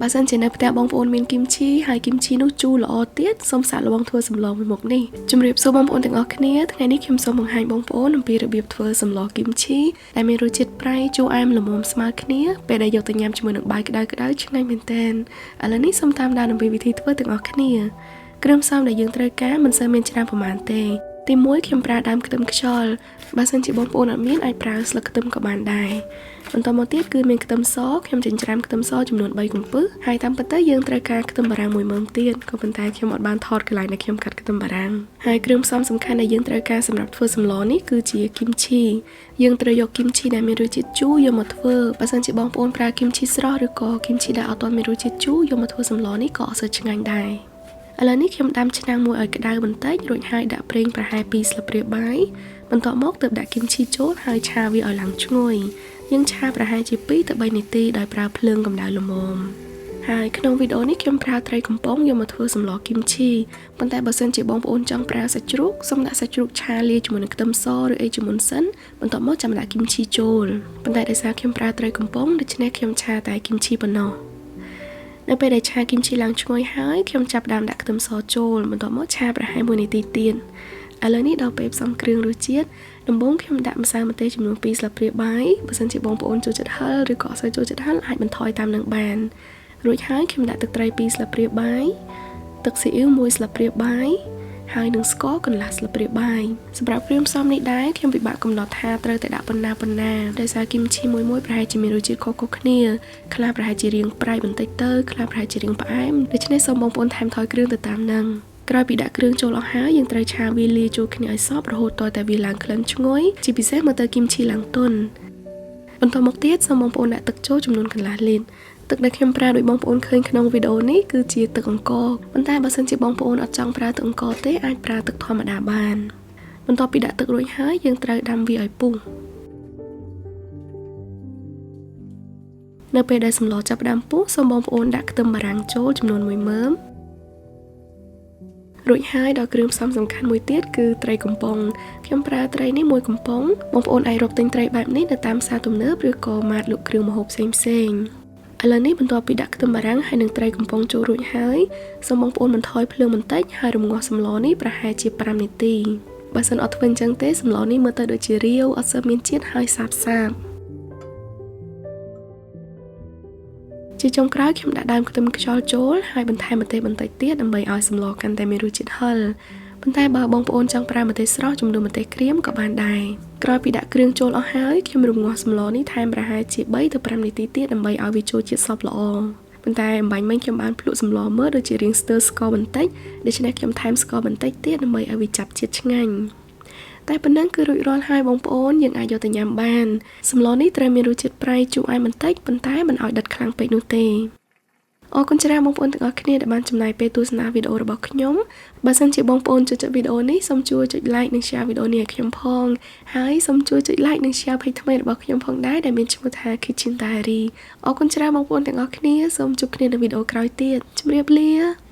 បើសិនជានៅផ្ទះបងប្អូនមានគីមឈីហើយគីមឈីនោះជូរល្អទៀតសូមសាកល្បងធ្វើសម្លមួយមុខនេះជម្រាបសួរបងប្អូនទាំងអស់គ្នាថ្ងៃនេះខ្ញុំសូមបង្ហាញបងប្អូនអំពីរបៀបធ្វើសម្លគីមឈីដែលមានរសជាតិប្រៃជូរអែមល្មមស្មើគ្នាពេលដែលយកទៅញ៉ាំជាមួយនឹងបាយក្តៅៗឆ្ងាញ់មែនទែនឥឡូវនេះសូមតាមដានអំពីវិធីធ្វើទាំងអស់គ្នាគ្រឿងផ្សំដែលយើងត្រូវការមិនសូវមានច្រើនប្រហែលទេទី1ខ្ញុំប្រើដើមខ្ទឹមខ្យល់បើសិនជាបងប្អូនអត់មានអាចប្រើស្លឹកខ្ទឹមក៏បានដែរបន្តមកទៀតគឺមានខ្ទឹមសខ្ញុំចិញ្ច្រាំខ្ទឹមសចំនួន3កំពឹសហើយតាមពិតទៅយើងត្រូវការខ្ទឹមបារាំង1មើមទៀតក៏ប៉ុន្តែខ្ញុំអត់បានថតកន្លែងដែលខ្ញុំកាត់ខ្ទឹមបារាំងហើយគ្រឿងផ្សំសំខាន់ដែលយើងត្រូវការសម្រាប់ធ្វើសម្លនេះគឺជាគីមឈីយើងត្រូវយកគីមឈីដែលមានរសជាតិជូរយកមកធ្វើបើសិនជាបងប្អូនប្រើគីមឈីស្រស់ឬក៏គីមឈីដែលអត់ទាន់មានរសជាតិជូរយកមកធ្វើសម្លនេះក៏អត់សូវឆ្ងាញ់ដែរឥឡូវនេះខ្ញុំដាំឆ្នាំងមួយឲ្យក្តៅបន្តិចរួចហើយដាក់ប្រេងប្រហែល2ស្លាបព្រាបាយបន្ទាប់មកទើបដាក់គីមឈីចូលហើយឆាវាឲ្យឡើងឈ្ងុយយើងឆាប្រហែលជា2ទៅ3នាទីដោយប្រើភ្លើងកម្ដៅល្មមហើយក្នុងវីដេអូនេះខ្ញុំប្រើត្រីកំប៉ុងយកមកធ្វើសម្លគីមឈីប៉ុន្តែបើសិនជាបងប្អូនចង់ប្រើសាច់ជ្រូកសូមដាក់សាច់ជ្រូកឆាលាយជាមួយនឹងខ្ទឹមសឬអីជាមុនសិនបន្ទាប់មកចាំដាក់គីមឈីចូលប៉ុន្តែដោយសារខ្ញុំប្រើត្រីកំប៉ុងដូច្នេះខ្ញុំឆាតែគីមឈីប៉ុណ្ណោះនៅពេលដែលឆាគីមឈីឡើងឈ្ងុយហើយខ្ញុំចាប់ផ្ដើមដាក់ខ្ទឹមសចូលបន្ទាប់មកឆាប្រហែល1នាទីទៀតឥឡូវនេះដល់ពេលផ្សំគ្រឿងរសជាតិដំបូងខ្ញុំដាក់ម្សៅម្ទេសចំនួន2ស្លាបព្រាបាយបើសិនជាបងប្អូនចូលចិត្តហឹរឬក៏អត់សូវចូលចិត្តហឹរអាចបន្ថយតាមនឹងបានរួចហើយខ្ញុំដាក់ទឹកត្រី2ស្លាបព្រាបាយទឹកស៊ីអ៊ីវ1ស្លាបព្រាបាយហើយនឹងស្ករកន្លះស្លាបព្រាបាយសម្រាប់គ្រឿងផ្សំនេះដែរខ្ញុំពិបាកកំណត់ថាត្រូវតែដាក់ប៉ុណ្ណាដោយសារគីមឈីមួយប្រហែលជាមានរសជាតិខុសៗគ្នាខ្លះប្រហែលជារាងប្រៃបន្តិចទៅខ្លះប្រហែលជារាងផ្អែមដូច្នេះសូមបងប្អូនថែមថយគ្រឿងទៅតាមនឹងក្រោយពីដាក់គ្រឿងចូលអស់ហើយយើងត្រូវឆាវាលាយចូលគ្នាឲ្យសព្វរហូតទាល់តែវាឡើងក្លិនឈ្ងុយជាពិសេសមើលទៅគីមឈីឡើងទន់បន្តមកទៀតសូមបងប្អូនដាក់ទឹកចូលចំនួនកន្លះលីត្រទឹកដែលខ្ញុំប្រើដោយបងប្អូនឃើញក្នុងវីដេអូនេះគឺជាទឹកអង្ករប៉ុន្តែបើសិនជាបងប្អូនអត់ចង់ប្រើទឹកអង្ករទេអាចប្រើទឹកធម្មតាបានបន្ទាប់ពីដាក់ទឹករួចហើយយើងត្រូវដាំវាឲ្យពុះនៅពេលដែលសម្លចាប់ផ្ដើមពុះសូមបងប្អូនដាក់ខ្ទឹមបារាំងចូលចំនួន1មើមរួចហើយដល់គ្រឿងផ្សំសំខាន់មួយទៀតគឺត្រីកំប៉ុងខ្ញុំប្រើត្រីនេះ1កំប៉ុងបងប្អូនអាចរកទិញត្រីបែបនេះនៅតាមផ្សារទំនើបឬក៏ម៉ាតលក់គ្រឿងម្ហូបផ្សេងឥឡូវនេះបន្ទាប់ពីដាក់ខ្ទឹមបារាំងហើយនឹងត្រីកំប៉ុងចូលរួចហើយសូមបងប្អូនបន្ថយភ្លើងបន្តិចហើយរំងាស់សម្លនេះប្រហែលជា5នាទីបើសិនអត់ធ្វើអញ្ចឹងទេសម្លនេះមើលទៅដូចជារាវអត់សូវមានជាតិហើយសាបជាចុងក្រោយខ្ញុំដាក់ដើមខ្ទឹមខ្យល់ចូលហើយបន្ថែមម្ទេសបន្តិចទៀតដើម្បីឲ្យសម្លកាន់តែមានរសជាតិហឹរប៉ុន្តែបើបងប្អូនចង់ប្រើម្ទេសស្រស់ជំនួសម្ទេសក្រៀមក៏បានដែរក្រោយពីដាក់គ្រឿងចូលអស់ហើយខ្ញុំរំងាស់សម្លនេះថែមប្រហែលជា3ទៅ5នាទីទៀតដើម្បីឲ្យវាចូលជាតិសព្វល្អប៉ុន្តែអំបញ្ញមិញខ្ញុំបានភ្លក់សម្លមើលដូចជារាងស្ទើរស្ករបន្តិចដូច្នេះខ្ញុំថែមស្ករបន្តិចទៀតដើម្បីឲ្យវាចាប់ជាតិឆ្ងាញ់តែប៉ុណ្ណឹងគឺរួចរាល់ហើយបងប្អូនយើងអាចយកទៅញ៉ាំបានសម្លនេះត្រូវមានរសជាតិប្រៃជូរអែមបន្តិចប៉ុន្តែមិនឲ្យដិតខ្លាំងពេកនោះទេអរគុណច្រើនបងប្អូនទាំងអស់គ្នាដែលបានចំណាយពេលទស្សនាវីដេអូរបស់ខ្ញុំបើសិនជាបងប្អូនចូលចិត្តវីដេអូនេះសូមជួយចុច like និង share វីដេអូនេះឲ្យខ្ញុំផងហើយសូមជួយចុច like និង share page ថ្មីរបស់ខ្ញុំផងដែរដែលមានឈ្មោះថា Kitchen Diary អរគុណច្រើនបងប្អូនទាំងអស់គ្នាសូមជួបគ្នានៅវីដេអូក្រោយទៀតជម្រាបលា